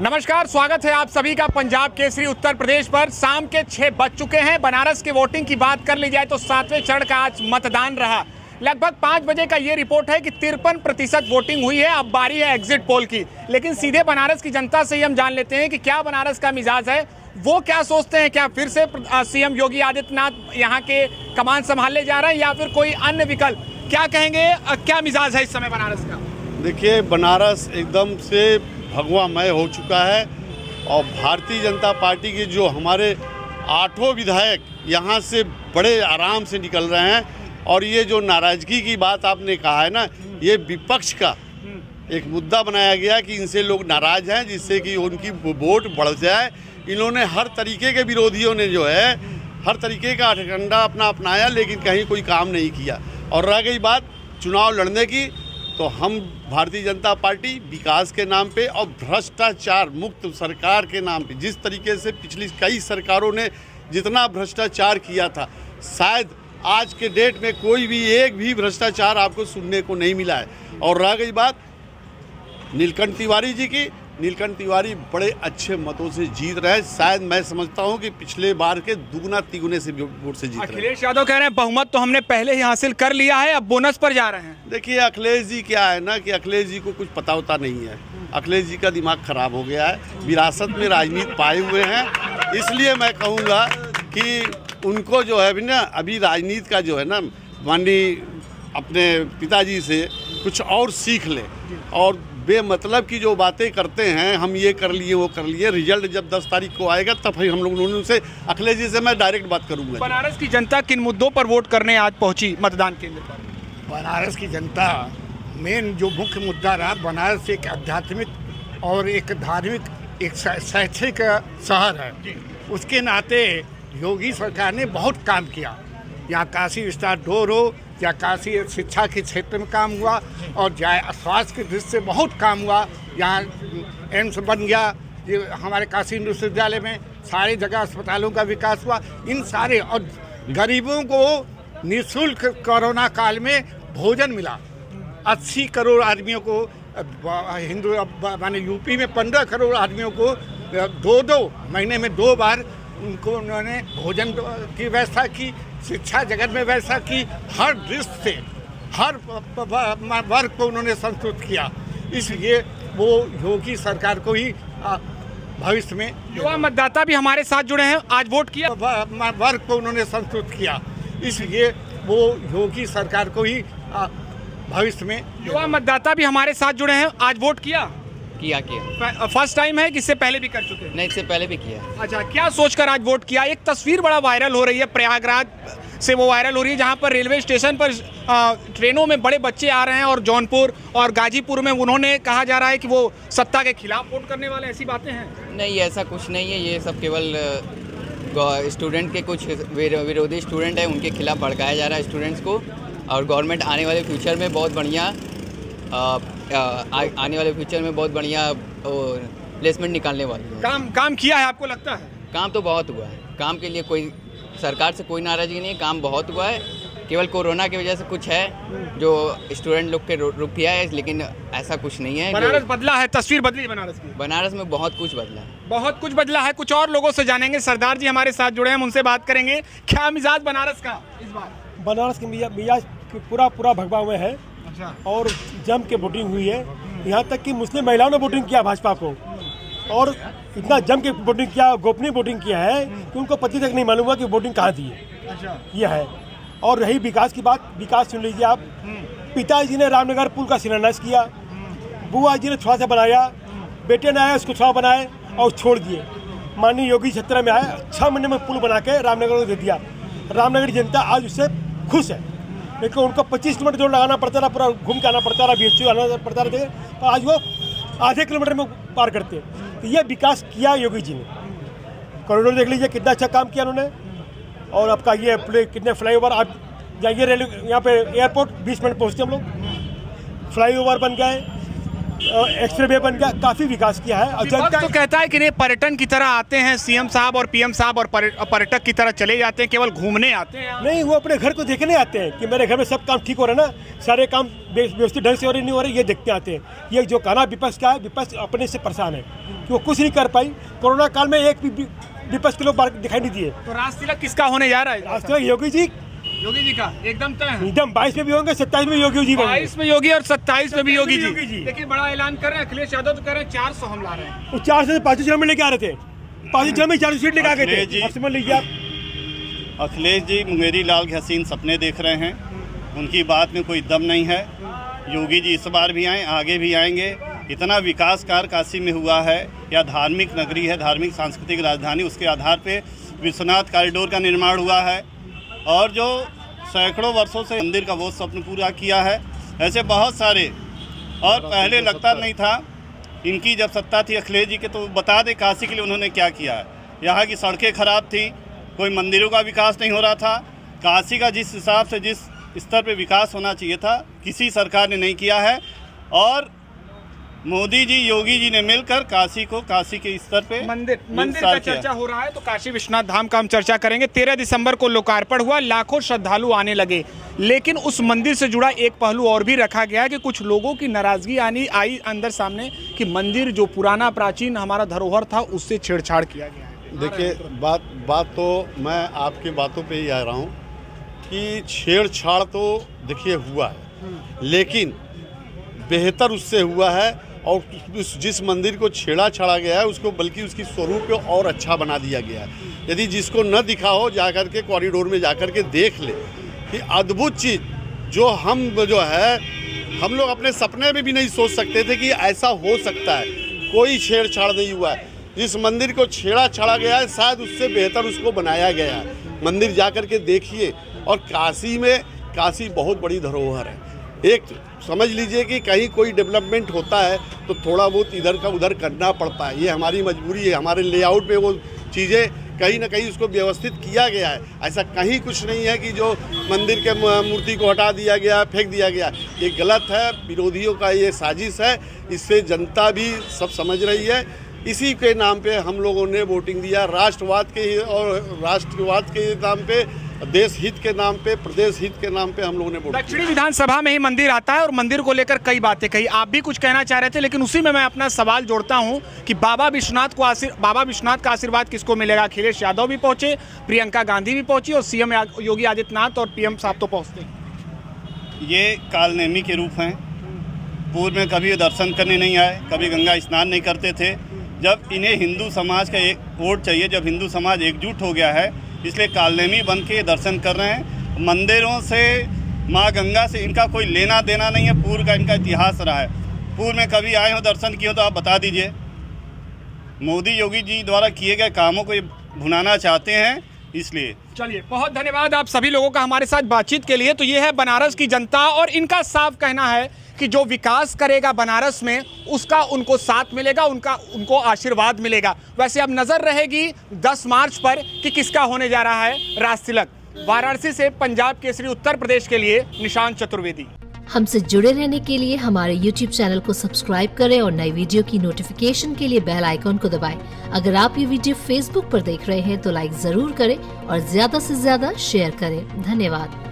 नमस्कार, स्वागत है आप सभी का पंजाब केसरी उत्तर प्रदेश पर। शाम के 6 बज चुके हैं। बनारस की वोटिंग की बात कर ली जाए तो 7वें चरण का आज मतदान रहा। लगभग 5 बजे का ये रिपोर्ट है कि 53% वोटिंग हुई है। अब बारी है एग्जिट पोल की, लेकिन सीधे बनारस की जनता से ही हम जान लेते हैं कि क्या बनारस का मिजाज है, वो क्या सोचते हैं। क्या फिर से सीएम योगी आदित्यनाथ यहाँ के कमान संभालने जा रहे हैं या फिर कोई अन्य विकल्प? क्या कहेंगे, क्या मिजाज है इस समय बनारस का? देखिए, बनारस एकदम से भगवामय हो चुका है और भारतीय जनता पार्टी के जो हमारे 8 विधायक यहाँ से बड़े आराम से निकल रहे हैं। और ये जो नाराज़गी की बात आपने कहा है ना, ये विपक्ष का एक मुद्दा बनाया गया कि इनसे लोग नाराज़ हैं, जिससे कि उनकी वोट बढ़ जाए। इन्होंने हर तरीके के विरोधियों ने जो है हर तरीके का हथकंडा अपना अपनाया, लेकिन कहीं कोई काम नहीं किया। और रह गई बात चुनाव लड़ने की, तो हम भारतीय जनता पार्टी विकास के नाम पे और भ्रष्टाचार मुक्त सरकार के नाम पे, जिस तरीके से पिछली कई सरकारों ने जितना भ्रष्टाचार किया था, शायद आज के डेट में कोई भी एक भी भ्रष्टाचार आपको सुनने को नहीं मिला है। और रह गई बात नीलकंठ तिवारी जी की, नीलकंठ तिवारी बड़े अच्छे मतों से जीत रहे हैं। शायद मैं समझता हूं कि पिछले बार के दुगना तिगुने से वोट से जीत रहे हैं। अखिलेश यादव कह रहे हैं बहुमत तो हमने पहले ही हासिल कर लिया है, अब बोनस पर जा रहे हैं। देखिए, अखिलेश जी क्या है ना कि अखिलेश जी को कुछ पता होता नहीं है। अखिलेश जी का दिमाग खराब हो गया है, विरासत में राजनीति पाए हुए हैं। इसलिए मैं कहूँगा कि उनको जो है ना अभी राजनीति का जो है ना, माननीय अपने पिताजी से कुछ और सीख ले। और बेमतलब की जो बातें करते हैं, हम ये कर लिए वो कर लिए, रिजल्ट जब 10 तारीख को आएगा तब हम लोग उनसे, अखिलेश जी से मैं डायरेक्ट बात करूंगा। बनारस की जनता किन मुद्दों पर वोट करने आज पहुंची मतदान केंद्र पर? बनारस की जनता मेन जो मुख्य मुद्दा रहा, बनारस एक आध्यात्मिक और एक धार्मिक, एक शैक्षिक शहर है। उसके नाते योगी सरकार ने बहुत काम किया। यहाँ काशी विस्तार डोर हो या काशी शिक्षा के क्षेत्र में काम हुआ, और स्वास्थ्य की दृष्टि से बहुत काम हुआ। यहाँ एम्स बन गया, ये हमारे काशी हिंदू विश्वविद्यालय में सारी जगह अस्पतालों का विकास हुआ। इन सारे, और गरीबों को निःशुल्क कोरोना काल में भोजन मिला। 80 करोड़ आदमियों को, हिंदू माने यूपी में 15 करोड़ आदमियों को 2 महीने में 2 बार उनको उन्होंने भोजन की व्यवस्था की। शिक्षा जगत में व्यवस्था की, हर दृष्टि से हर वर्ग को उन्होंने संतुष्ट किया। इसलिए वो योगी सरकार को ही भविष्य में। युवा मतदाता भी हमारे साथ जुड़े हैं, आज वोट किया। वर्ग को उन्होंने संतुष्ट किया, इसलिए वो योगी सरकार को ही भविष्य में। युवा मतदाता भी हमारे साथ जुड़े हैं, आज वोट किया। फर्स्ट टाइम है कि इससे पहले भी कर चुके हैं? नहीं, इससे पहले भी किया। अच्छा, क्या सोचकर आज वोट किया? एक तस्वीर बड़ा वायरल हो रही है, प्रयागराज से वो वायरल हो रही है, जहां पर रेलवे स्टेशन पर ट्रेनों में बड़े बच्चे आ रहे हैं और जौनपुर और गाजीपुर में उन्होंने कहा जा रहा है कि वो सत्ता के खिलाफ वोट करने वाले, ऐसी बातें हैं? नहीं, ऐसा कुछ नहीं है। ये सब केवल स्टूडेंट के, कुछ विरोधी स्टूडेंट हैं, उनके खिलाफ भड़काया जा रहा है स्टूडेंट्स को। और गवर्नमेंट आने वाले फ्यूचर में बहुत बढ़िया प्लेसमेंट निकालने वाली है। काम किया है, आपको लगता है? काम तो बहुत हुआ है। काम के लिए कोई सरकार से कोई नाराज़गी नहीं है, काम बहुत हुआ है। केवल कोरोना की वजह से कुछ है जो स्टूडेंट लोग के रुक गया है, लेकिन ऐसा कुछ नहीं है। बनारस बदला है, तस्वीर बदली है बनारस की। बनारस में बहुत कुछ बदला है, बहुत कुछ बदला है। कुछ और लोगों से जानेंगे। सरदार जी हमारे साथ जुड़े हैं, हम उनसे बात करेंगे। क्या मिजाज बनारस का इस बार? बनारस के मिजाज पूरा भगवा हुए है। अच्छा। और जम के वोटिंग हुई है। यहाँ तक कि मुस्लिम महिलाओं ने वोटिंग किया भाजपा को, और इतना जम के वोटिंग किया, गोपनीय वोटिंग किया है कि उनको पति तक नहीं मालूम हुआ कि वोटिंग कहाँ दी है। अच्छा। ये है। और रही विकास की बात, विकास सुन लीजिए आप। पिताजी ने रामनगर पुल का शिलान्यास किया, बुआ जी ने थोड़ा सा बनाया, बेटे ने आया उसको थोड़ा बनाए और छोड़ दिए। माननीय योगी 17 में आए, 6 महीने में पुल बना के रामनगर को दे दिया। रामनगर की जनता आज उससे खुश है, लेकिन उनको 25 किलोमीटर दूर लगाना पड़ता था, पूरा घूम के आना पड़ता था, BHU आना पड़ता था, पर आज वो आधे किलोमीटर में पार करते हैं। तो ये विकास किया योगी जी ने। कॉरिडोर देख लीजिए, कितना अच्छा काम किया उन्होंने। और आपका ये कितने फ्लाईओवर, आप जाइए रेलवे यहाँ पे एयरपोर्ट 20 मिनट पहुँचते हम लोग। फ्लाईओवर बन गए, एक्सप्रेस वे बन गया, काफ़ी विकास किया है। और विपक्ष जनता तो कहता है कि नहीं, पर्यटन की तरह आते हैं सीएम साहब और पीएम साहब और पर्यटक की तरह चले जाते हैं, केवल घूमने आते हैं। नहीं, वो अपने घर को देखने आते हैं कि मेरे घर में सब काम ठीक हो रहा है ना, सारे काम व्यवस्थित ढंग से हो रहे नहीं हो रहे, ये देखते आते हैं। ये जो कहना विपक्ष का है, विपक्ष अपने से परेशान है कि वो कुछ नहीं कर पाई। कोरोना काल में एक भी विपक्ष के लोग दिखाई नहीं दिए। तो राज तिलक किसका होने जा रहा है? आज तक योगी जी का एकदम तय है। एकदम 22 में भी होंगे, 27 में योगी जी होंगे। 22 में योगी और 27 में भी योगी योगी जी। जी। देखिए बड़ा ऐलान कर रहे हैं अखिलेश यादव, तो कह रहे हैं 400 हम ला रहे हैं। वो 400 से 500 में लेके आ रहे थे, 500 में 400 सीट लेके आ गए थे। अब समझ लीजिए आप। अखिलेश जी मुंगेरी लाल के हसीन सपने देख रहे हैं, उनकी बात में कोई दम नहीं है। योगी जी इस बार भी आए, आगे भी आएंगे। इतना विकास कार्य काशी में हुआ है, या धार्मिक नगरी है, धार्मिक सांस्कृतिक राजधानी, उसके आधार पे विश्वनाथ कॉरिडोर का निर्माण हुआ है और जो सैकड़ों वर्षों से मंदिर का वो स्वप्न पूरा किया है। ऐसे बहुत सारे, और पहले लगता नहीं था इनकी जब सत्ता थी अखिलेश जी के, तो बता दे काशी के लिए उन्होंने क्या किया है। यहाँ की सड़कें खराब थी, कोई मंदिरों का विकास नहीं हो रहा था। काशी का जिस हिसाब से जिस स्तर पे विकास होना चाहिए था, किसी सरकार ने नहीं किया है। और मोदी जी योगी जी ने मिलकर काशी को काशी के स्तर पे मंदिर का चर्चा हो रहा है, तो काशी विश्वनाथ धाम का हम चर्चा करेंगे। 13 दिसंबर को लोकार्पण हुआ, लाखों श्रद्धालु आने लगे, लेकिन उस मंदिर से जुड़ा एक पहलू और भी रखा गया कि कुछ लोगों की नाराजगी आई अंदर सामने कि मंदिर जो पुराना प्राचीन हमारा धरोहर था उससे छेड़छाड़ किया गया है। देखिए बात तो मैं आपकी बातों पे ही आ रहा हूँ कि छेड़छाड़ तो देखिए हुआ है, लेकिन बेहतर उससे हुआ है। और जिस मंदिर को छेड़ा गया है उसको बल्कि उसकी स्वरूप को और अच्छा बना दिया गया है। यदि जिसको न दिखा हो जाकर के कॉरिडोर में जाकर के देख ले कि अद्भुत चीज़ जो हम लोग अपने सपने में भी नहीं सोच सकते थे कि ऐसा हो सकता है। कोई छेड़छाड़ नहीं हुआ है। जिस मंदिर को छेड़ा गया है शायद उससे बेहतर उसको बनाया गया है। मंदिर जाकर के देखिए। और काशी बहुत बड़ी धरोहर है। एक समझ लीजिए कि कहीं कोई डेवलपमेंट होता है तो थोड़ा बहुत इधर का उधर करना पड़ता है, ये हमारी मजबूरी है। हमारे लेआउट पे वो चीज़ें कहीं ना कहीं उसको व्यवस्थित किया गया है। ऐसा कहीं कुछ नहीं है कि जो मंदिर के मूर्ति को हटा दिया गया, फेंक दिया गया। ये गलत है, विरोधियों का ये साजिश है। इससे जनता भी सब समझ रही है। इसी के नाम पे हम लोगों ने वोटिंग दिया, राष्ट्रवाद के नाम पे, देश हित के नाम पे, प्रदेश हित के नाम पे हम लोगों ने वोट दिया। दक्षिणी विधानसभा में ही मंदिर आता है और मंदिर को लेकर कई बातें कही। आप भी कुछ कहना चाह रहे थे, लेकिन उसी में मैं अपना सवाल जोड़ता हूं कि बाबा विश्वनाथ का आशीर्वाद किसको मिलेगा? अखिलेश यादव भी पहुंचे, प्रियंका गांधी भी पहुंची और सीएम योगी आदित्यनाथ और पीएम साहब तो पहुंचते। ये कालनेमी के रूप हैं। पूर्व में कभी दर्शन करने नहीं आए, कभी गंगा स्नान नहीं करते थे। जब इन्हें हिंदू समाज का एक वोट चाहिए, जब हिंदू समाज एकजुट हो गया है, इसलिए कालनेमी बन के दर्शन कर रहे हैं। मंदिरों से, माँ गंगा से इनका कोई लेना देना नहीं है। पूर्व का इनका इतिहास रहा है। पूर्व में कभी आए हो, दर्शन किए हो तो आप बता दीजिए। मोदी योगी जी द्वारा किए गए कामों को ये भुनाना चाहते हैं, इसलिए। चलिए, बहुत धन्यवाद आप सभी लोगों का हमारे साथ बातचीत के लिए। तो ये है बनारस की जनता और इनका साफ कहना है कि जो विकास करेगा बनारस में उसका उनको साथ मिलेगा, उनको आशीर्वाद मिलेगा। वैसे अब नजर रहेगी 10 मार्च पर कि किसका होने जा रहा है राज तिलक। वाराणसी से पंजाब केसरी उत्तर प्रदेश के लिए निशांत चतुर्वेदी। हमसे जुड़े रहने के लिए हमारे YouTube चैनल को सब्सक्राइब करें और नई वीडियो की नोटिफिकेशन के लिए बेल आइकॉन को दबाएं। अगर आप ये वीडियो Facebook पर देख रहे हैं तो लाइक जरूर करें और ज्यादा से ज्यादा शेयर करें। धन्यवाद।